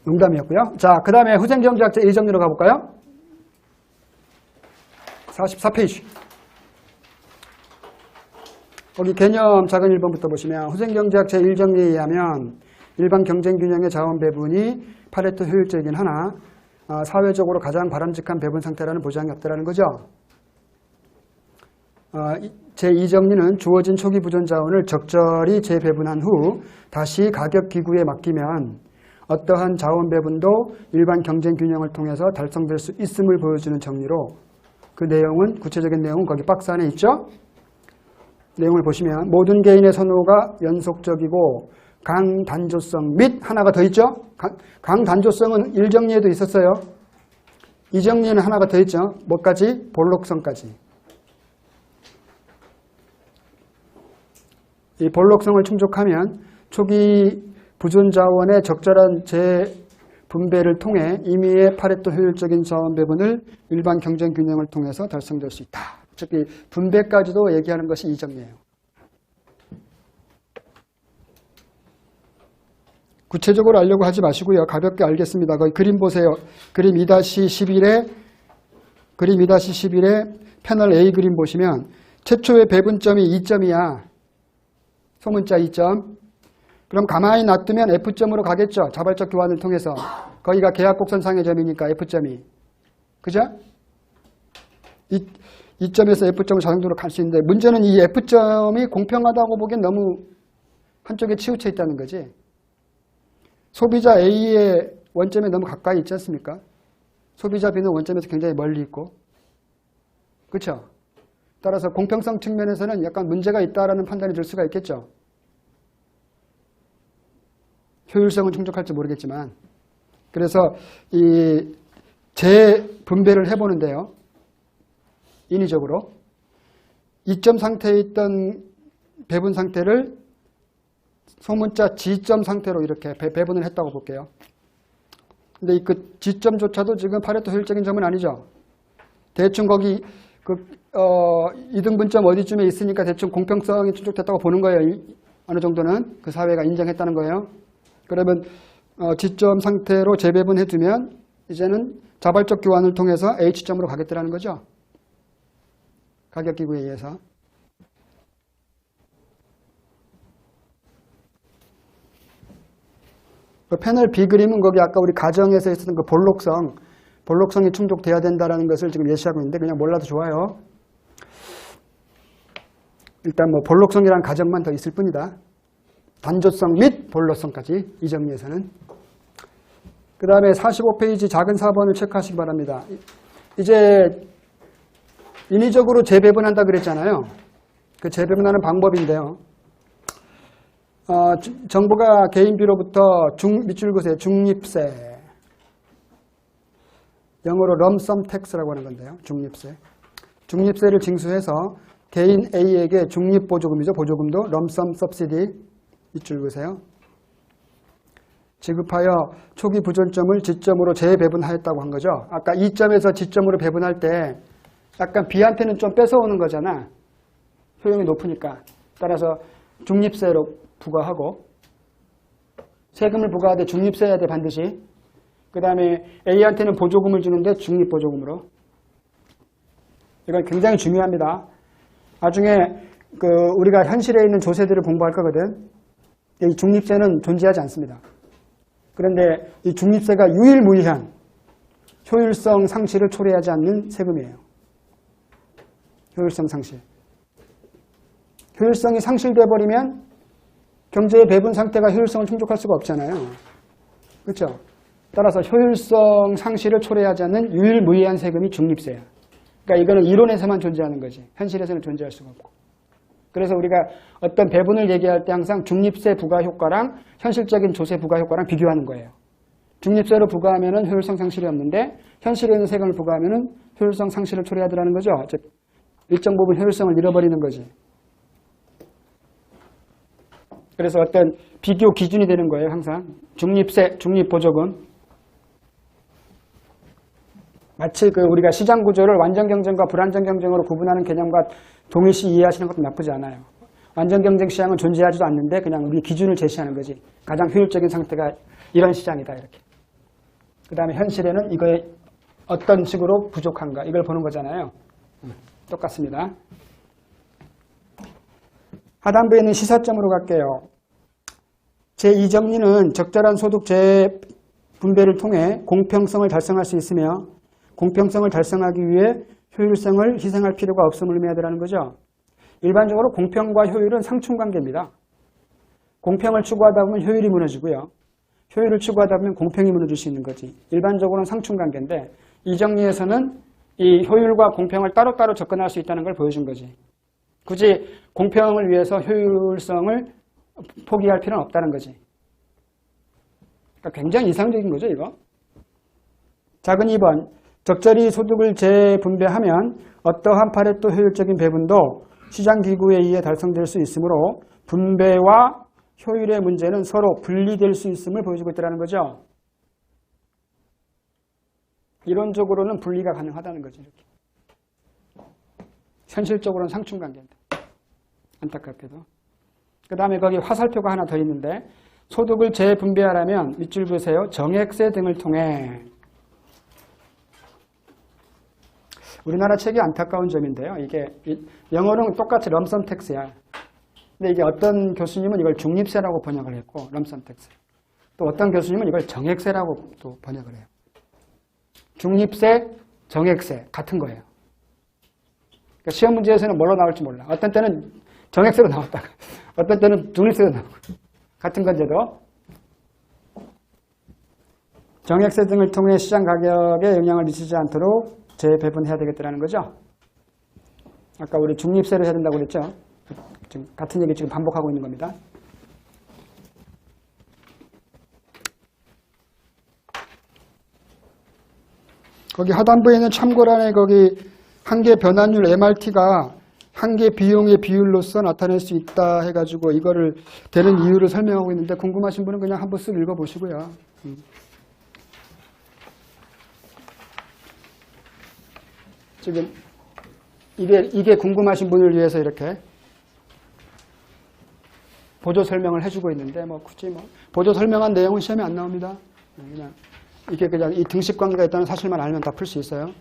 농담이었고요. 자, 그 다음에 후생경제학자 1정리로 가볼까요? 44페이지. 거기 개념 작은 1번부터 보시면 후생경제학자 1정리에 의하면 일반 경쟁균형의 자원 배분이 파레토 효율적이긴 하나 사회적으로 가장 바람직한 배분 상태라는 보장이 없다라는 거죠. 제2정리는 주어진 초기 부존 자원을 적절히 재배분한 후 다시 가격 기구에 맡기면 어떠한 자원 배분도 일반 경쟁 균형을 통해서 달성될 수 있음을 보여주는 정리로 그 내용은 구체적인 내용은 거기 박스 안에 있죠. 내용을 보시면 모든 개인의 선호가 연속적이고 강단조성 및 하나가 더 있죠. 강단조성은 1정리에도 있었어요. 2정리에는 하나가 더 있죠. 뭐까지? 볼록성까지. 이 볼록성을 충족하면 초기 부존 자원의 적절한 재분배를 통해 임의의 파레토 효율적인 자원 배분을 일반 경쟁 균형을 통해서 달성될 수 있다. 즉 분배까지도 얘기하는 것이 이 정리예요. 구체적으로 알려고 하지 마시고요. 가볍게 알겠습니다. 거기 그림 보세요. 그림 2-11에 패널 A 그림 보시면 최초의 배분점이 2점이야. 소문자 2점. 그럼 가만히 놔두면 F점으로 가겠죠. 자발적 교환을 통해서. 거기가 계약곡선상의 점이니까 F점이. 그죠? 이 점에서 F점을 자동으로 갈 수 있는데 문제는 이 F점이 공평하다고 보기엔 너무 한쪽에 치우쳐 있다는 거지. 소비자 A의 원점에 너무 가까이 있지 않습니까? 소비자 B는 원점에서 굉장히 멀리 있고. 그렇죠? 따라서 공평성 측면에서는 약간 문제가 있다라는 판단이 들 수가 있겠죠. 효율성은 충족할지 모르겠지만. 그래서 이 재분배를 해보는데요. 인위적으로. 이점 상태에 있던 배분 상태를 소문자 G점 상태로 이렇게 배분을 했다고 볼게요. 근데 그 G점조차도 지금 파레토 효율적인 점은 아니죠. 대충 거기 이등분점 어디쯤에 있으니까 대충 공평성이 충족됐다고 보는 거예요. 어느 정도는 그 사회가 인정했다는 거예요. 그러면 G점 상태로 재배분해두면 이제는 자발적 교환을 통해서 H점으로 가겠다는 거죠. 가격기구에 의해서. 그 패널 B 그림은 거기 아까 우리 가정에서 있었던 그 볼록성이 충족돼야 된다는 것을 지금 예시하고 있는데 그냥 몰라도 좋아요. 일단 뭐 볼록성이라는 가정만 더 있을 뿐이다. 단조성 및 볼록성까지 이 정리에서는. 그 다음에 45페이지 작은 4번을 체크하시기 바랍니다. 이제 인위적으로 재배분한다 그랬잖아요. 그 재배분하는 방법인데요. 정부가 개인비로부터 밑줄 그으세요. 중립세. 영어로 럼썸 텍스라고 하는 건데요. 중립세. 중립세를 징수해서 개인 A에게 중립보조금이죠. 보조금도 럼썸 서브시디 밑줄 그으세요. 지급하여 초기 부존점을 G점으로 재배분하였다고 한 거죠. 아까 E점에서 G점으로 배분할 때 약간 B한테는 좀 뺏어오는 거잖아. 효용이 높으니까. 따라서 중립세로 부과하고 세금을 부과하되 중립세 해야 돼 반드시. 그 다음에 A한테는 보조금을 주는데 중립보조금으로. 이건 굉장히 중요합니다. 나중에 우리가 현실에 있는 조세들을 공부할 거거든. 이 중립세는 존재하지 않습니다. 그런데 이 중립세가 유일무이한 효율성 상실을 초래하지 않는 세금이에요. 효율성 상실. 효율성이 상실돼 버리면 경제의 배분 상태가 효율성을 충족할 수가 없잖아요. 그렇죠? 따라서 효율성 상실을 초래하지 않는 유일무이한 세금이 중립세야. 그러니까 이거는 이론에서만 존재하는 거지. 현실에서는 존재할 수가 없고. 그래서 우리가 어떤 배분을 얘기할 때 항상 중립세 부과 효과랑 현실적인 조세 부과 효과랑 비교하는 거예요. 중립세로 부과하면 효율성 상실이 없는데 현실에 있는 세금을 부과하면 효율성 상실을 초래하더라는 거죠. 즉 일정 부분 효율성을 잃어버리는 거지. 그래서 어떤 비교 기준이 되는 거예요. 항상 중립세, 중립보조금. 마치 우리가 시장 구조를 완전 경쟁과 불완전 경쟁으로 구분하는 개념과 동일시 이해하시는 것도 나쁘지 않아요. 완전 경쟁 시장은 존재하지도 않는데 그냥 우리 기준을 제시하는 거지. 가장 효율적인 상태가 이런 시장이다 이렇게. 그 다음에 현실에는 이거에 어떤 식으로 부족한가 이걸 보는 거잖아요. 똑같습니다. 하단부에는 시사점으로 갈게요. 제2정리는 적절한 소득 재분배를 통해 공평성을 달성할 수 있으며 공평성을 달성하기 위해 효율성을 희생할 필요가 없음을 의미하더라는 거죠. 일반적으로 공평과 효율은 상충관계입니다. 공평을 추구하다 보면 효율이 무너지고요. 효율을 추구하다 보면 공평이 무너질 수 있는 거지. 일반적으로는 상충관계인데 이 정리에서는 이 효율과 공평을 따로따로 접근할 수 있다는 걸 보여준 거지. 굳이 공평을 위해서 효율성을 포기할 필요는 없다는 거지. 그러니까 굉장히 이상적인 거죠, 이거. 작은 2번. 적절히 소득을 재분배하면 어떠한 파레토 효율적인 배분도 시장기구에 의해 달성될 수 있으므로 분배와 효율의 문제는 서로 분리될 수 있음을 보여주고 있다는 거죠. 이론적으로는 분리가 가능하다는 거죠. 이렇게. 현실적으로는 상충관계입니다. 안타깝게도. 그 다음에 거기 화살표가 하나 더 있는데 소득을 재분배하려면 밑줄 보세요. 정액세 등을 통해 우리나라 책이 안타까운 점인데요. 이게 영어는 똑같이 럼섬 텍스야. 근데 이게 어떤 교수님은 이걸 중립세라고 번역을 했고 럼섬 텍스. 또 어떤 교수님은 이걸 정액세라고 또 번역을 해요. 중립세, 정액세 같은 거예요. 그러니까 시험 문제에서는 뭘로 나올지 몰라. 어떤 때는 정액세로 나왔다가 어떤 때는 중립세로 나오고 같은 건데도 정액세 등을 통해 시장 가격에 영향을 미치지 않도록 재배분해야 되겠다는 거죠. 아까 우리 중립세를 해야 된다고 그랬죠. 지금 같은 얘기 지금 반복하고 있는 겁니다. 거기 하단부에는 참고란에 거기 한계 변환율 MRT가 한계 비용의 비율로서 나타낼 수 있다 해가지고 이거를 되는 이유를 설명하고 있는데 궁금하신 분은 그냥 한번 쓱 읽어보시고요. 지금 이게 궁금하신 분을 위해서 이렇게 보조 설명을 해주고 있는데 뭐 굳이 뭐 보조 설명한 내용은 시험에 안 나옵니다. 그냥 이게 그냥 이 등식 관계가 있다는 사실만 알면 다 풀 수 있어요.